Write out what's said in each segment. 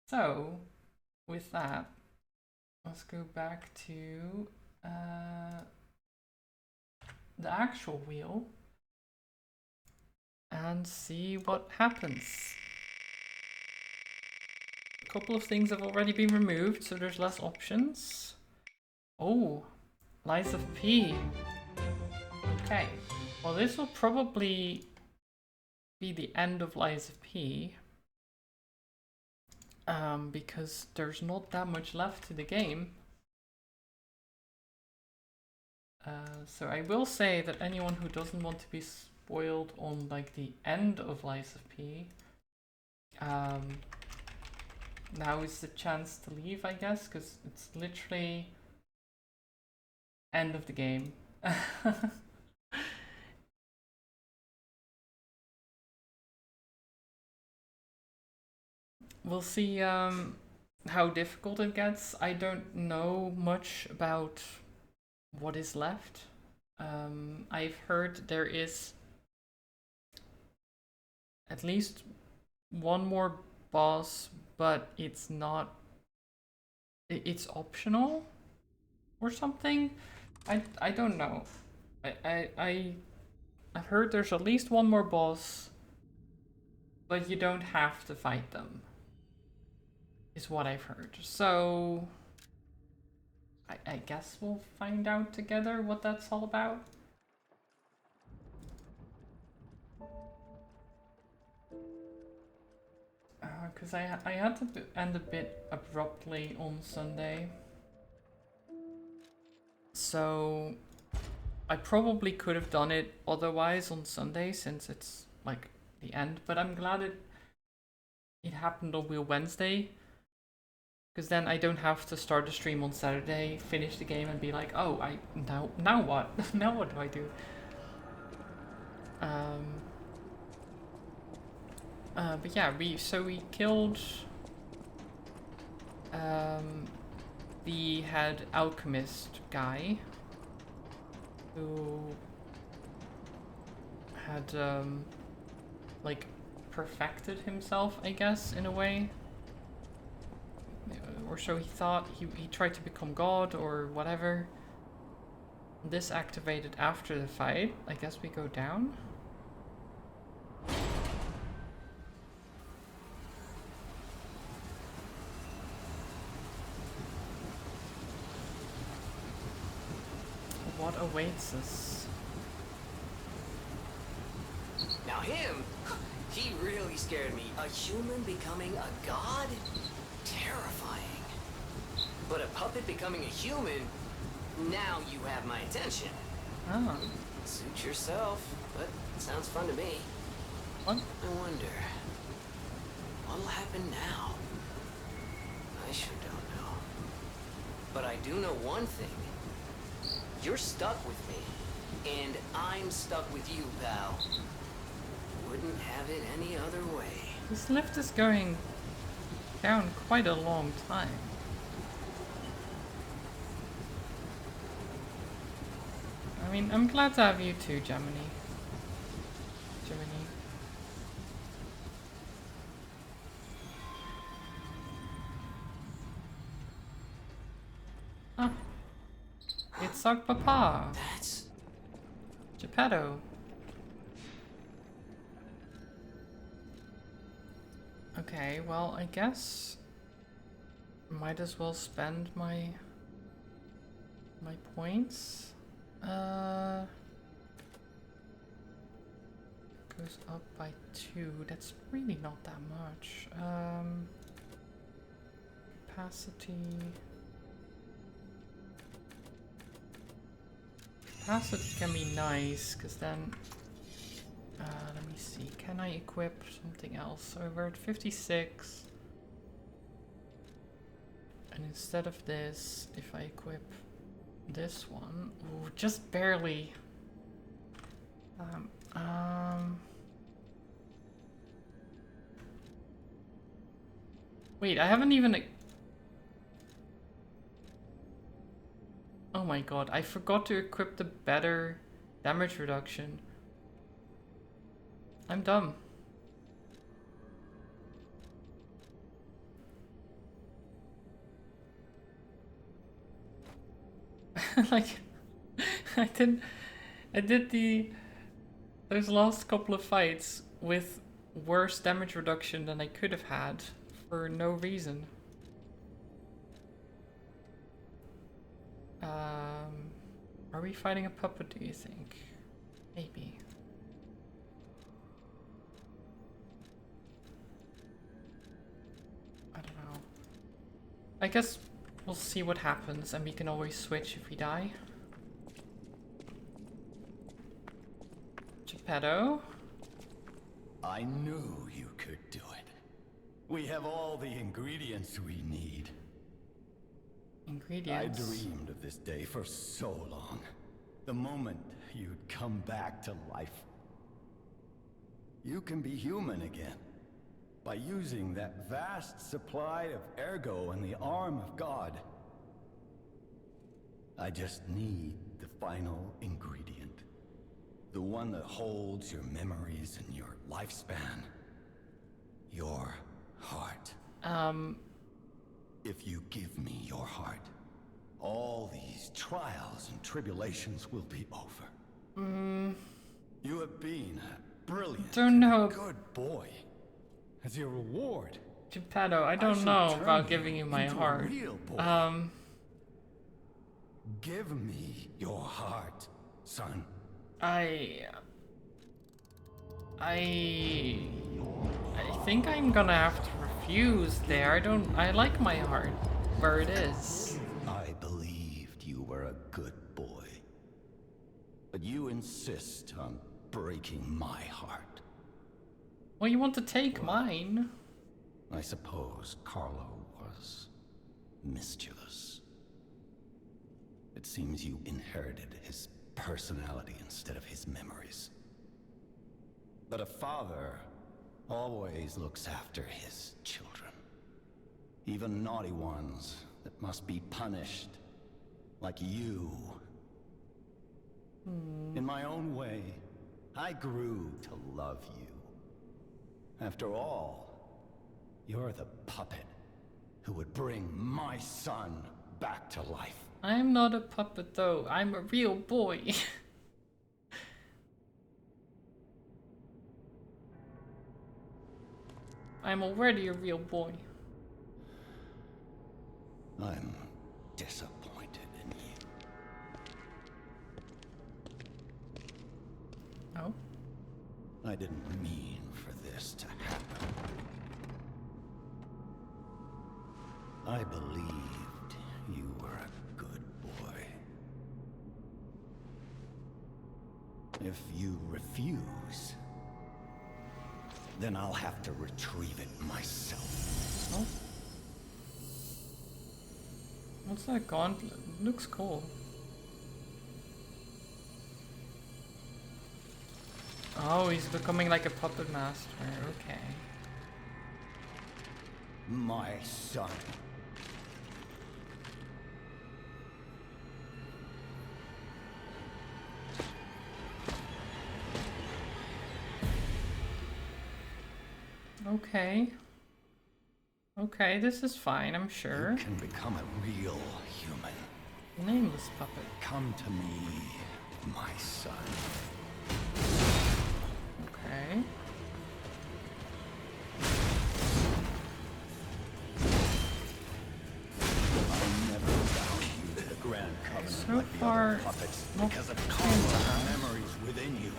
So, with that, let's go back to the actual wheel and see what happens. A couple of things have already been removed, so there's less options. Oh, Lies of P. Okay, well this will probably be the end of Lies of P. Because there's not that much left to the game. So I will say that anyone who doesn't want to be spoiled on like the end of Lies of P, now is the chance to leave, I guess, because it's literally end of the game. We'll see how difficult it gets. I don't know much about what is left. I've heard there is at least one more boss, but it's not. It's optional or something. I don't know. I've heard there's at least one more boss, but you don't have to fight them. Is what I've heard. So I guess we'll find out together what that's all about. Because I had to end a bit abruptly on Sunday. So I probably could have done it otherwise on Sunday since it's like the end, but I'm glad it happened on Wheel Wednesday. Because then I don't have to start the stream on Saturday, finish the game, and be like, oh, now what? Now what do I do? But yeah, we killed the head alchemist guy who had like perfected himself, I guess, in a way. Or so he thought. He tried to become God or whatever. This activated after the fight. I guess we go down. What awaits us? Now him, he really scared me. A human becoming a god? Terrifying. But a puppet becoming a human? Now you have my attention. Oh. Suit yourself, but it sounds fun to me. What? I wonder, what'll happen now? I sure don't know. But I do know one thing. You're stuck with me, and I'm stuck with you, pal. Wouldn't have it any other way. This lift is going down quite a long time. I mean, I'm glad to have you too, Gemini. Ah. It's our papa. That's... Geppetto. Okay, well, I guess might as well spend my points. Goes up by 2. That's really not that much. Capacity. Capacity can be nice, because then... let me see. Can I equip something else? So we're at 56. And instead of this, if I equip this one... Ooh, just barely. Wait, I haven't even... Oh my god, I forgot to equip the better damage reduction. I'm dumb. Like, I did those last couple of fights with worse damage reduction than I could have had for no reason. Are we fighting a puppet, do you think? Maybe. I don't know. I guess we'll see what happens and we can always switch if we die. Geppetto? I knew you could do it. We have all the ingredients we need. Ingredients? I dreamed of this day for so long. The moment you'd come back to life. You can be human again. By using that vast supply of ergo in the arm of God. I just need the final ingredient. The one that holds your memories and your lifespan. Your heart. If you give me your heart, all these trials and tribulations will be over. You have been a brilliant, Don't know. good boy. As your reward, Geppetto, I don't shall know turn about giving you my into a heart. real boy. Give me your heart, son. I think I'm gonna have to refuse there. I like my heart where it is. I believed you were a good boy. But you insist on breaking my heart. Well, you want to take mine. I suppose Carlo was mischievous. It seems you inherited his personality instead of his memories. But a father always looks after his children. Even naughty ones that must be punished, like you. In my own way, I grew to love you. After all, you're the puppet who would bring my son back to life. I'm not a puppet though, I'm a real boy. I'm already a real boy. I'm disappointed in you. Oh? I didn't mean for this to happen. I believed you were a good boy. If you refuse, then I'll have to retrieve it myself. Oh? What's that gauntlet? It looks cool. Oh, he's becoming like a puppet master. Okay. My son. Okay. Okay, this is fine, I'm sure. You can become a real human. Nameless puppet. Come to me, my son. Okay. I never valued the Grand Covenant So like the far, other puppets not because of too Carlo's bad. memories within you.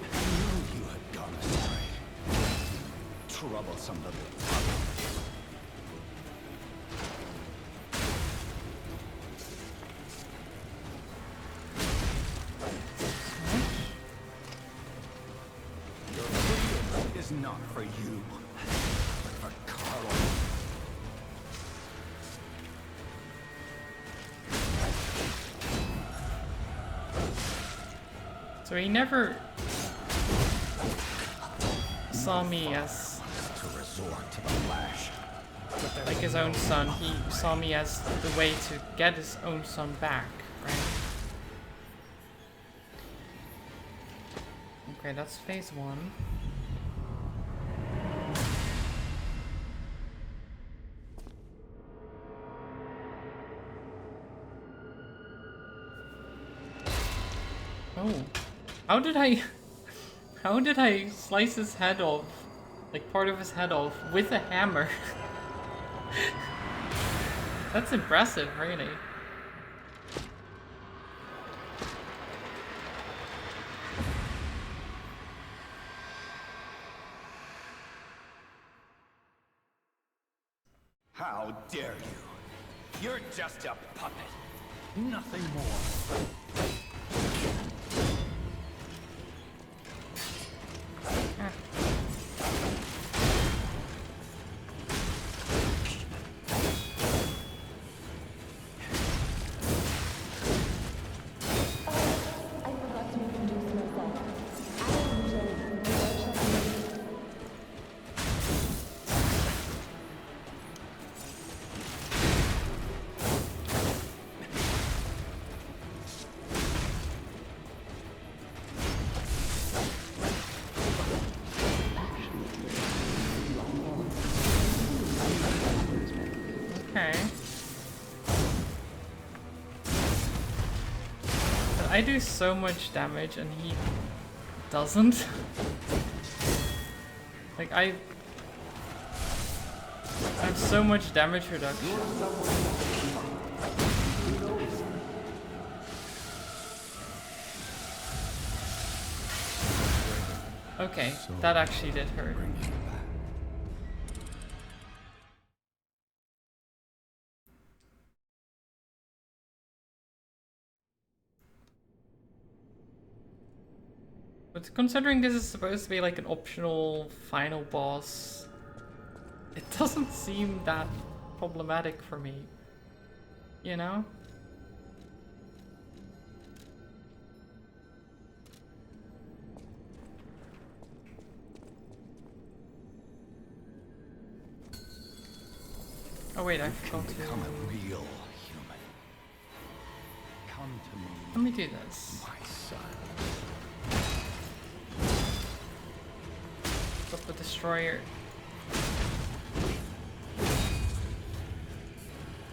I knew you had gone astray. Troublesome little puppet. Your freedom is not for you, but for Carlo. So he never saw me as To resort to the lash. like his own son. He saw me as the way to get his own son back, right? Okay, that's phase one. Oh. How did I... How did I slice his head off? Like part of his head off with a hammer? That's impressive, really. How dare you? You're just a puppet. Nothing more. I do so much damage and he doesn't. Like I have so much damage reduction. Okay, that actually did hurt. But considering this is supposed to be like an optional final boss, it doesn't seem that problematic for me, you know? Oh wait, I forgot to become a real human. Come to me. Let me do this. My son. Put the destroyer.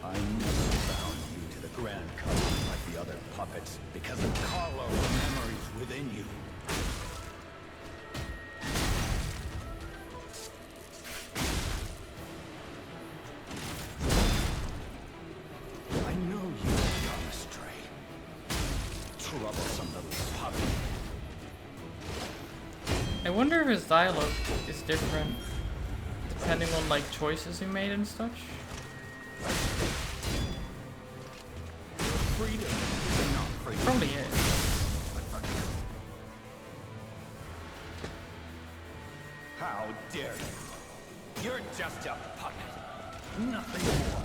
I never bound you to the Grand Covering like the other puppets because of Carlo's memories within you. I know you've gone astray. Troublesome little puppet. I wonder if his dialogue is different depending on like choices he made and such. Freedom is not freedom. Probably is. How dare you? You're just a puppet. Nothing more.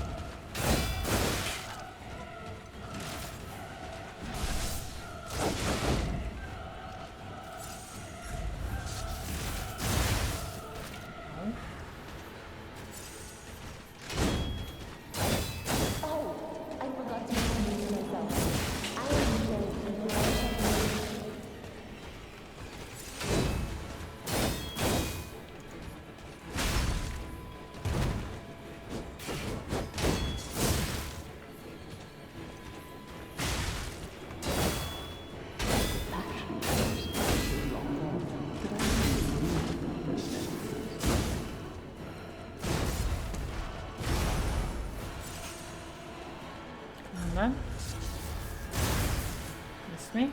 Miss me?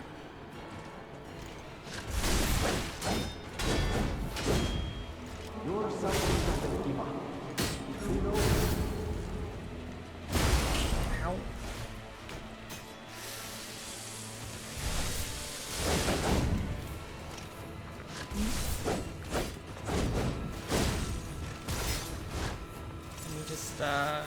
Ow. Let me just ow.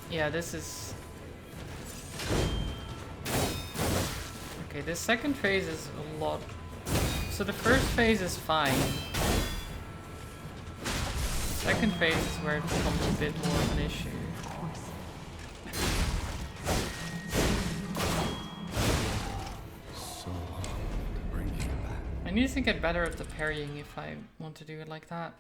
Yeah, this is... Okay, this second phase is a lot So the first phase is fine. Second phase is where it becomes a bit more of an issue. So long to bring you back. I need to get better at the parrying if I want to do it like that.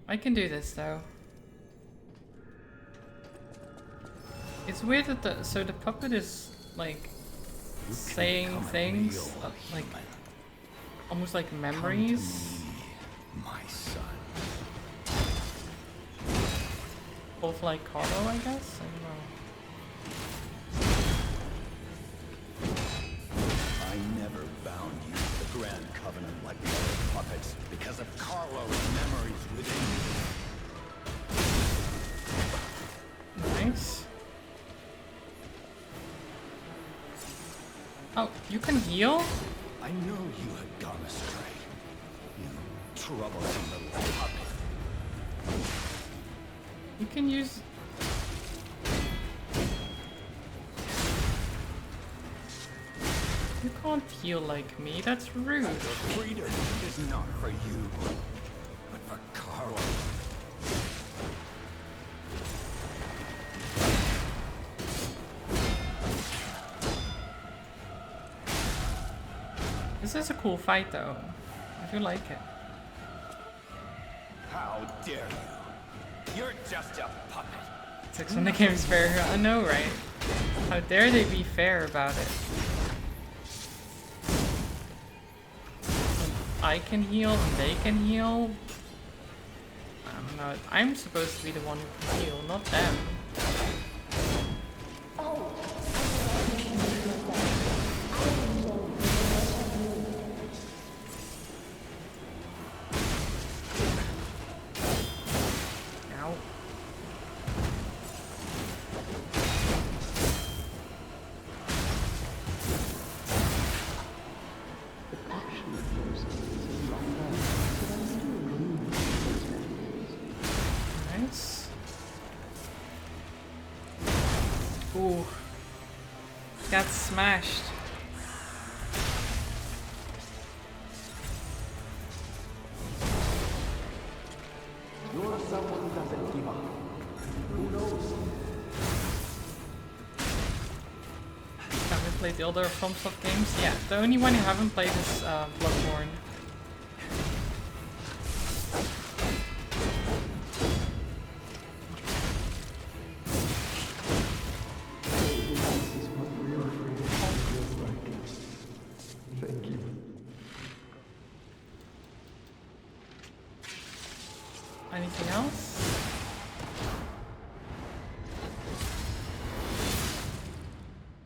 I can do this though. It's weird that the puppet is like saying things like almost like memories. My son. Both like Carlo, I guess? I don't know. I never bound you to the Grand Covenant like the other puppets because of Carlo's memories within you. Nice. Oh, you can heal? I know you had gone astray. You troublesome little puppet. You can use... You can't heal like me, that's rude. Your freedom is not for you, but for Carlo. This is a cool fight though. I do like it. How dare you? You're just a puppet. It's like when the game's fair. I know, right? How dare they be fair about it? When I can heal and they can heal. I don't know. I'm supposed to be the one who can heal, not them. Ow. Nice. Ooh. Got smashed. You're someone who doesn't give up. Who knows? Have you played the other FromSoft games? Yeah, the only one you haven't played is Bloodborne. This is what real freedom feels like. Thank you. Anything else?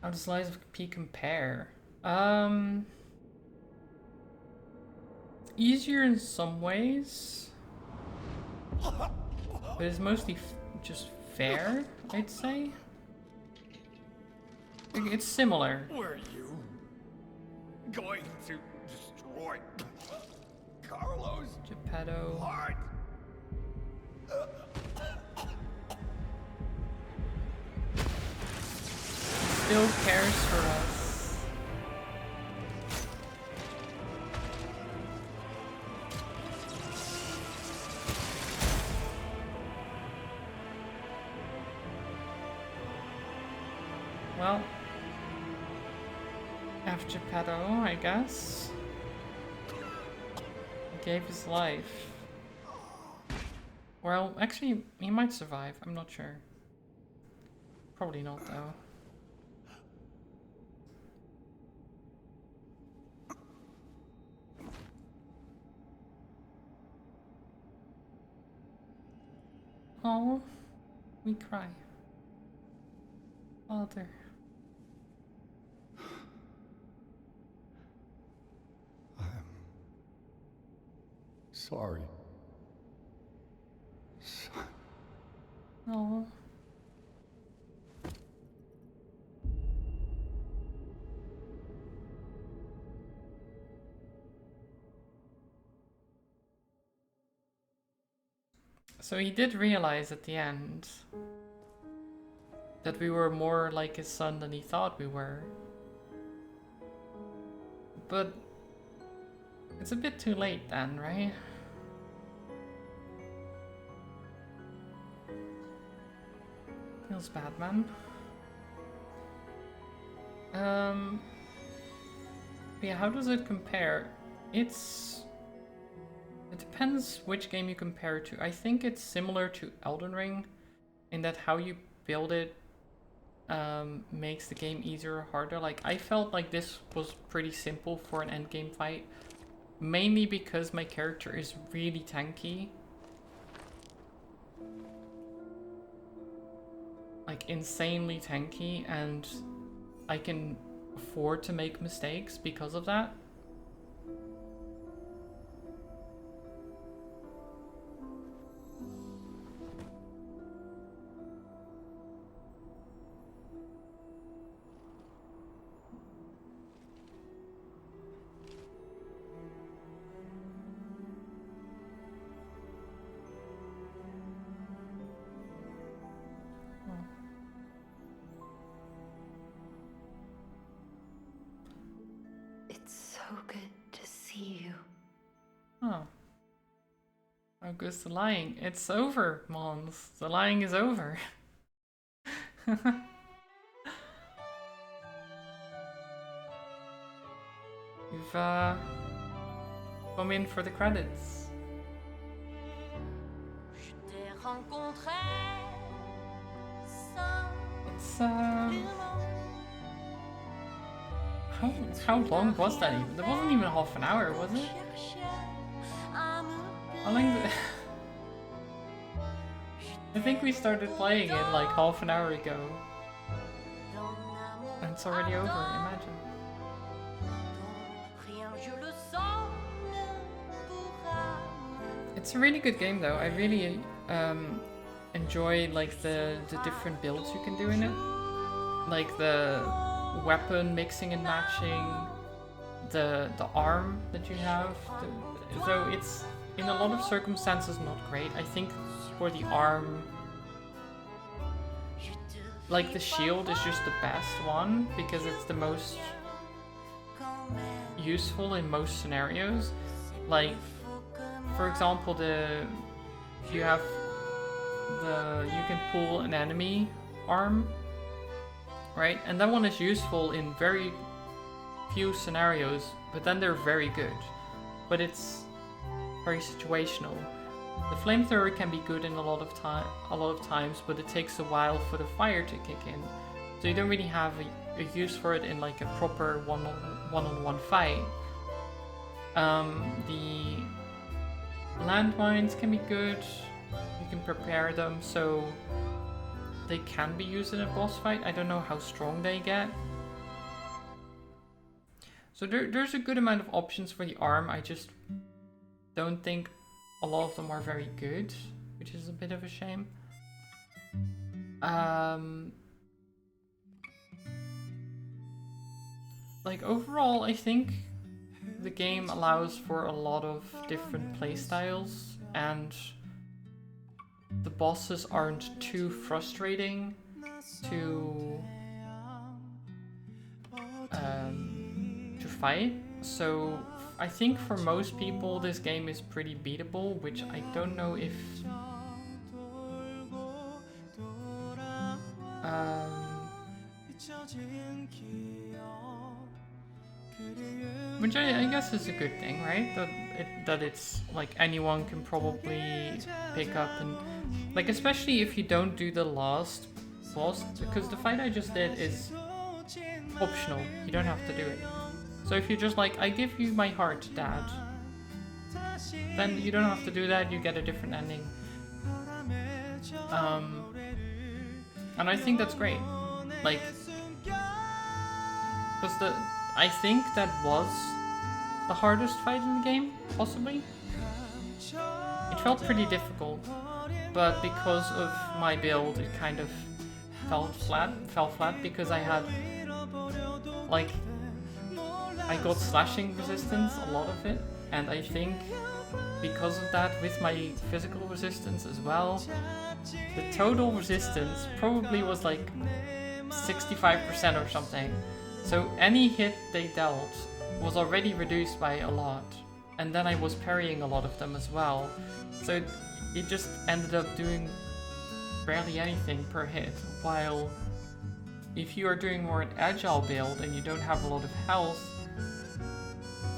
How does Lies of P compare? Easier in some ways, but it's mostly just fair, I'd say. It's similar. Were you going to destroy Carlo's Geppetto. heart? Still cares for us. Well, F. Geppetto, I guess. He gave his life. Well, actually, he might survive. I'm not sure. Probably not, though. Oh, we cry. Father. I'm sorry. Son. Oh. So he did realize at the end That we were more like his son than he thought we were. But it's a bit too late then, right? Feels bad, man. Yeah, how does it compare? It depends which game you compare it to. I think it's similar to Elden Ring in that how you build it makes the game easier or harder. Like, I felt like this was pretty simple for an endgame fight, mainly because my character is really tanky. Like, insanely tanky, and I can afford to make mistakes because of that. It's so good to see you. Oh. How goes the lying? It's over, Mons. The lying is over. You've come in for the credits. It's how long was that even? That wasn't even half an hour, was it? How long did I think we started playing it like half an hour ago. And it's already over, imagine. It's a really good game though. I really enjoy like the different builds you can do in it. Like the weapon mixing and matching, the arm that you have. Though it's in a lot of circumstances not great. I think for the arm, like the shield is just the best one because it's the most useful in most scenarios. Like, for example, you can pull an enemy arm, right? And that one is useful in very few scenarios, but then they're very good. But it's very situational. The flamethrower can be good in a lot of times, but it takes a while for the fire to kick in. So you don't really have a use for it in like a proper one-on-one fight. The landmines can be good. You can prepare them so they can be used in a boss fight. I don't know how strong they get. So there's a good amount of options for the arm. I just don't think a lot of them are very good, which is a bit of a shame. Like overall, I think the game allows for a lot of different playstyles, and the bosses aren't too frustrating to fight. So I think for most people this game is pretty beatable, which I don't know if which I guess is a good thing, right? That it's like anyone can probably pick up, and like especially if you don't do the last boss, because the fight I just did is optional. You don't have to do it. So if you're just like, I give you my heart, Dad, then you don't have to do that, you get a different ending. And I think that's great. Like, because I think that was the hardest fight in the game, possibly. It felt pretty difficult, but because of my build, it kind of fell flat because I had, like, I got slashing resistance, a lot of it, and I think because of that with my physical resistance as well. The total resistance probably was like 65% or something. So any hit they dealt was already reduced by a lot. And then I was parrying a lot of them as well. So it just ended up doing barely anything per hit. While if you are doing more an agile build and you don't have a lot of health,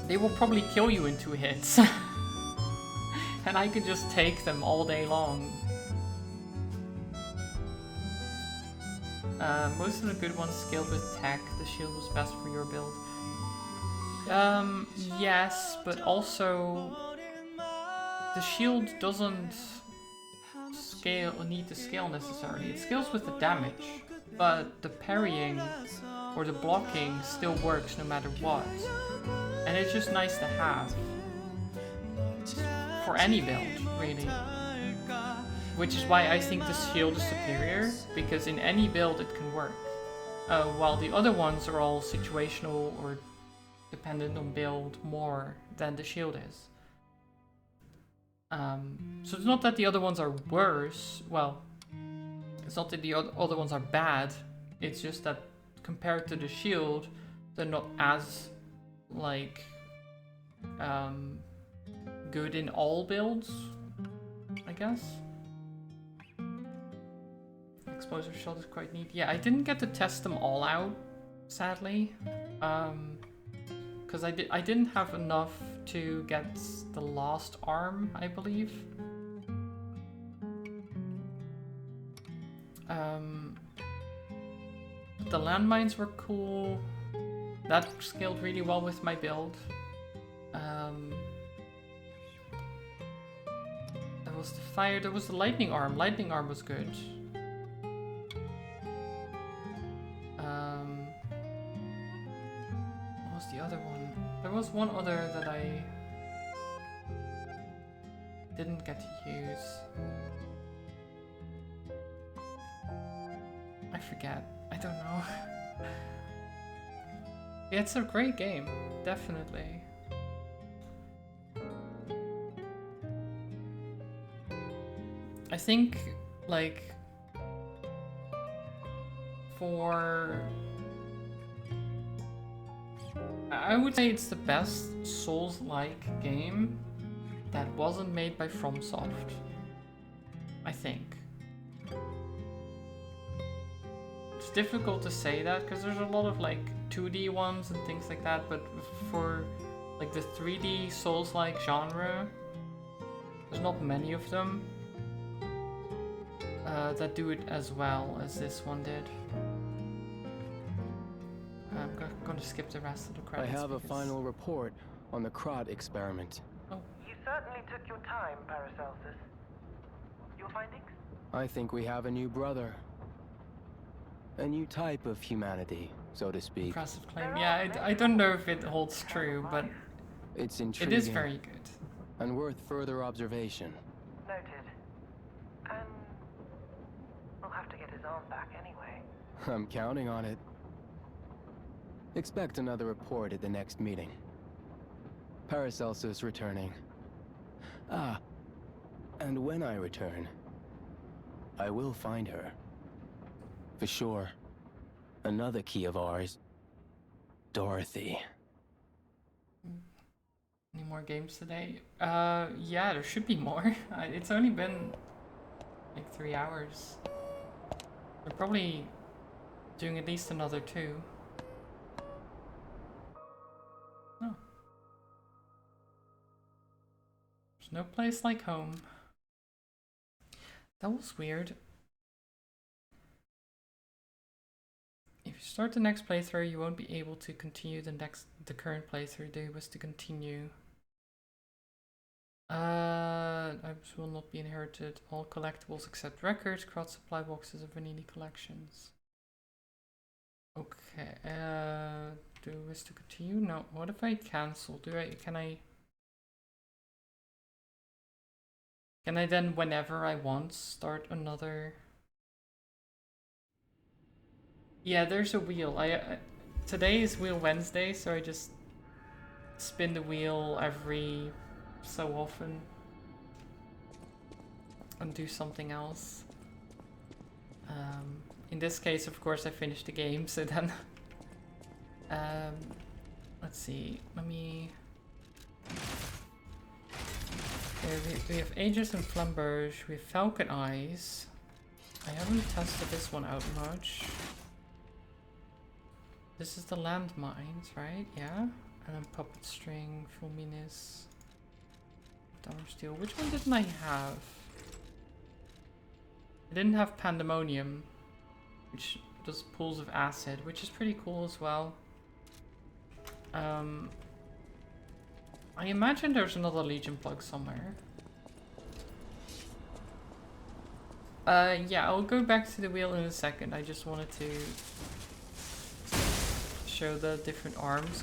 they will probably kill you in 2 hits. And I could just take them all day long. Most of the good ones scaled with tech. The shield was best for your build. Yes, but also the shield doesn't need to scale necessarily. It scales with the damage, but the parrying or the blocking still works no matter what. And it's just nice to have for any build, really. Which is why I think the shield is superior, because in any build it can work. While the other ones are all situational or dependent on build more than the shield is. So it's not that the other ones are worse, well, it's not that the other ones are bad, it's just that compared to the shield, they're not as, like, good in all builds, I guess. Explosive shot is quite neat. Yeah, I didn't get to test them all out, sadly. Because I didn't have enough to get the last arm, I believe. The landmines were cool. That scaled really well with my build. There was the fire, there was the lightning arm. Lightning arm was good. What was the other one? There was one other that I didn't get to use. I forget. I don't know. Yeah, it's a great game, definitely. I think, like, I would say it's the best Souls-like game that wasn't made by FromSoft. I think. It's difficult to say that because there's a lot of like 2D ones and things like that, but for like the 3D Souls-like genre, there's not many of them that do it as well as this one did. I'm going to skip the rest of the credits. I have a final report on the Krat experiment. Oh. You certainly took your time, Paracelsus. Your findings? I think we have a new brother. A new type of humanity, so to speak. Impressive claim. Yeah, I don't know if it holds true, but It's intriguing. it is very good. And worth further observation. Noted. And we'll have to get his arm back anyway. I'm counting on it. Expect another report at the next meeting. Paracelsus returning. Ah, and when I return, I will find her. For sure. Another key of ours. Dorothy. Any more games today? Yeah, there should be more. It's only been like 3 hours. We're probably doing at least another 2. Oh. There's no place like home. That was weird. If you start the next playthrough, you won't be able to continue the current playthrough. They was to continue. Items will not be inherited. All collectibles except records, crowd supply boxes of Vanini collections. Okay. Do we wish to continue? No. What if I cancel? Can I then, whenever I want, start another? Yeah, there's a wheel. Today is Wheel Wednesday, so I just spin the wheel every so often and do something else. In this case, of course, I finished the game, so then let's see, let me... we have Aegis and Flamberge, we have Falcon Eyes. I haven't tested this one out much. This is the landmines, right? Yeah. And then Puppet String, Fulminus, Tower Steel. Which one didn't I have? I didn't have Pandemonium, which does pools of acid, which is pretty cool as well. I imagine there's another Legion plug somewhere. Yeah, I'll go back to the wheel in a second. I just wanted to show the different arms.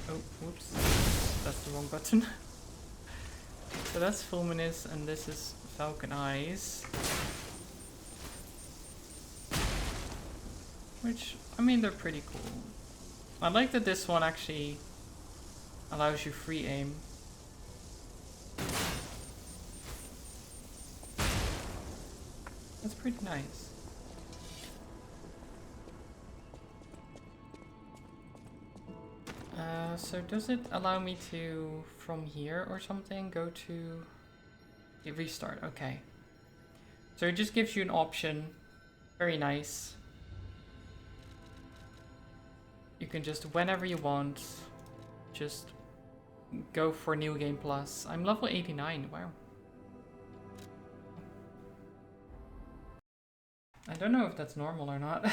Oh, whoops. That's the wrong button. So that's Fulminus, and this is Falcon Eyes. Which, I mean, they're pretty cool. I like that this one actually allows you free aim. That's pretty nice. So does it allow me to, from here or something, go to the restart? Okay. So it just gives you an option. Very nice. You can just, whenever you want, just go for New Game Plus. I'm level 89, wow. I don't know if that's normal or not.